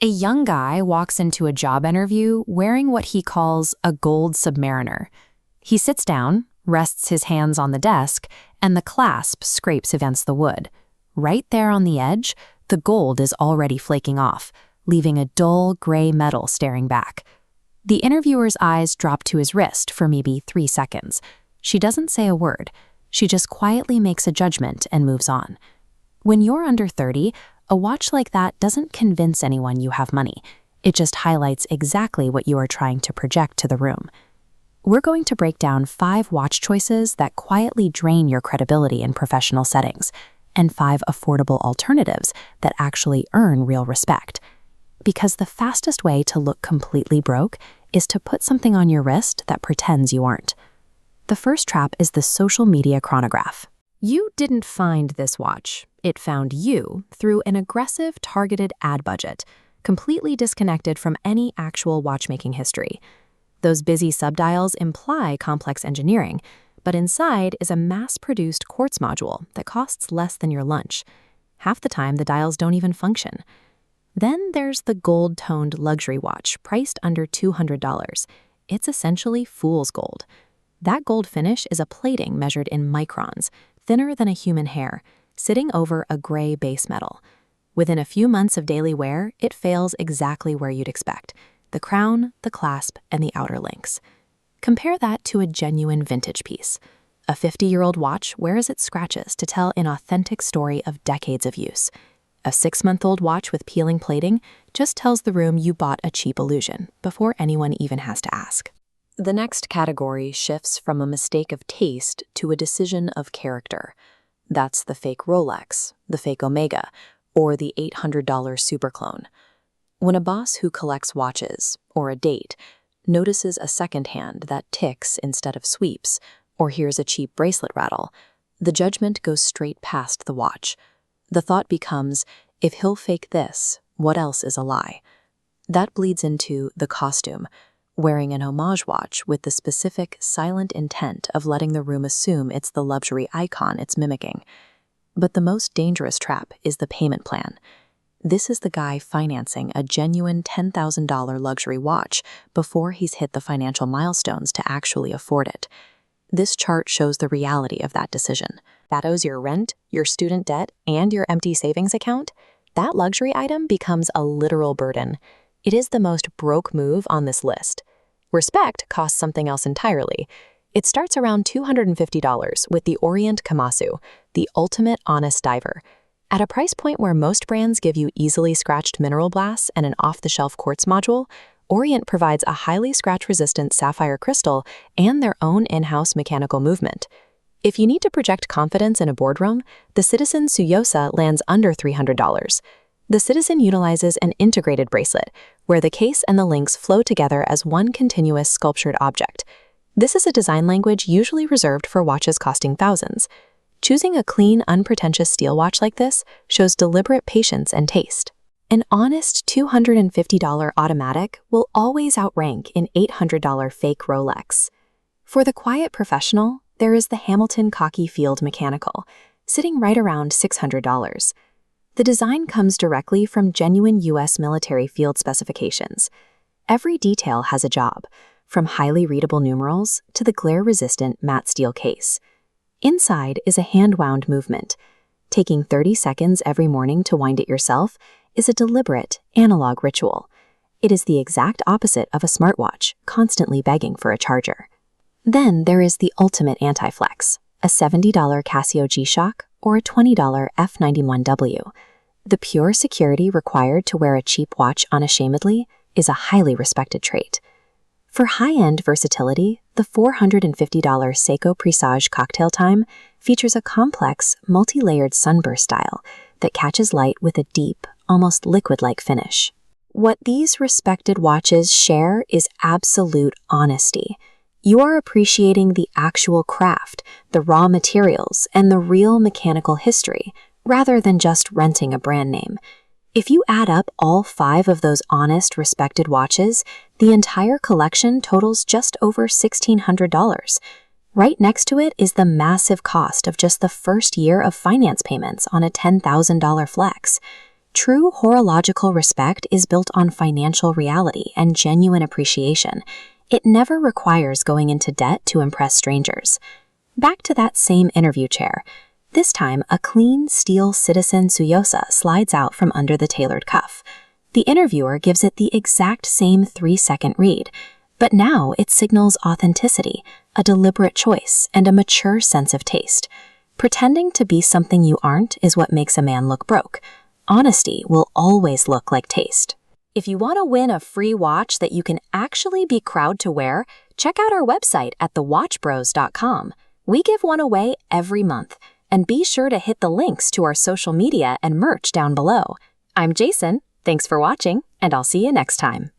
A young guy walks into a job interview wearing what he calls a gold Submariner. He sits down, rests his hands on the desk, and the clasp scrapes against the wood. Right there on the edge, the gold is already flaking off, leaving a dull gray metal staring back. The interviewer's eyes drop to his wrist for maybe 3 seconds. She doesn't say a word. She just quietly makes a judgment and moves on. When you're under 30, a watch like that doesn't convince anyone you have money. It just highlights exactly what you are trying to project to the room. We're going to break down 5 watch choices that quietly drain your credibility in professional settings, and 5 affordable alternatives that actually earn real respect. Because the fastest way to look completely broke is to put something on your wrist that pretends you aren't. The first trap is the social media chronograph. You didn't find this watch. It found you through an aggressive, targeted ad budget, completely disconnected from any actual watchmaking history. Those busy subdials imply complex engineering, but inside is a mass-produced quartz module that costs less than your lunch. Half the time, the dials don't even function. Then there's the gold-toned luxury watch, priced under $200. It's essentially fool's gold. That gold finish is a plating measured in microns, thinner than a human hair, sitting over a gray base metal. Within a few months of daily wear, it fails exactly where you'd expect: the crown, the clasp, and the outer links. Compare that to a genuine vintage piece. A 50-year-old watch wears its scratches to tell an authentic story of decades of use. A 6-month-old watch with peeling plating just tells the room you bought a cheap illusion before anyone even has to ask. The next category shifts from a mistake of taste to a decision of character. That's the fake Rolex, the fake Omega, or the $800 super clone. When a boss who collects watches, or a date, notices a second hand that ticks instead of sweeps, or hears a cheap bracelet rattle, the judgment goes straight past the watch. The thought becomes, if he'll fake this, what else is a lie? That bleeds into the costume, wearing an homage watch with the specific, silent intent of letting the room assume it's the luxury icon it's mimicking. But the most dangerous trap is the payment plan. This is the guy financing a genuine $10,000 luxury watch before he's hit the financial milestones to actually afford it. This chart shows the reality of that decision. That owes your rent, your student debt, and your empty savings account. That luxury item becomes a literal burden. It is the most broke move on this list. Respect costs something else entirely. It starts around $250 with the Orient Kamasu, the ultimate honest diver. At a price point where most brands give you easily scratched mineral glass and an off-the-shelf quartz module, Orient provides a highly scratch-resistant sapphire crystal and their own in-house mechanical movement. If you need to project confidence in a boardroom, the Citizen Tsuyosa lands under $300. The Citizen utilizes an integrated bracelet, where the case and the links flow together as one continuous sculptured object. This is a design language usually reserved for watches costing thousands. Choosing a clean, unpretentious steel watch like this shows deliberate patience and taste. An honest $250 automatic will always outrank an $800 fake Rolex. For the quiet professional, there is the Hamilton Khaki Field mechanical, sitting right around $600. The design comes directly from genuine U.S. military field specifications. Every detail has a job, from highly readable numerals to the glare-resistant matte steel case. Inside is a hand-wound movement. Taking 30 seconds every morning to wind it yourself is a deliberate, analog ritual. It is the exact opposite of a smartwatch, constantly begging for a charger. Then there is the ultimate anti-flex, a $70 Casio G-Shock or a $20 F91W. The pure security required to wear a cheap watch unashamedly is a highly respected trait. For high-end versatility, the $450 Seiko Presage Cocktail Time features a complex, multi-layered sunburst style that catches light with a deep, almost liquid-like finish. What these respected watches share is absolute honesty. You are appreciating the actual craft, the raw materials, and the real mechanical history, rather than just renting a brand name. If you add up all 5 of those honest, respected watches, the entire collection totals just over $1,600. Right next to it is the massive cost of just the first year of finance payments on a $10,000 flex. True horological respect is built on financial reality and genuine appreciation. It never requires going into debt to impress strangers. Back to that same interview chair. This time, a clean steel Citizen Tsuyosa slides out from under the tailored cuff. The interviewer gives it the exact same 3-second read, but now it signals authenticity, a deliberate choice, and a mature sense of taste. Pretending to be something you aren't is what makes a man look broke. Honesty will always look like taste. If you want to win a free watch that you can actually be proud to wear, check out our website at thewatchbros.com. We give one away every month, and be sure to hit the links to our social media and merch down below. I'm Jason, thanks for watching, and I'll see you next time.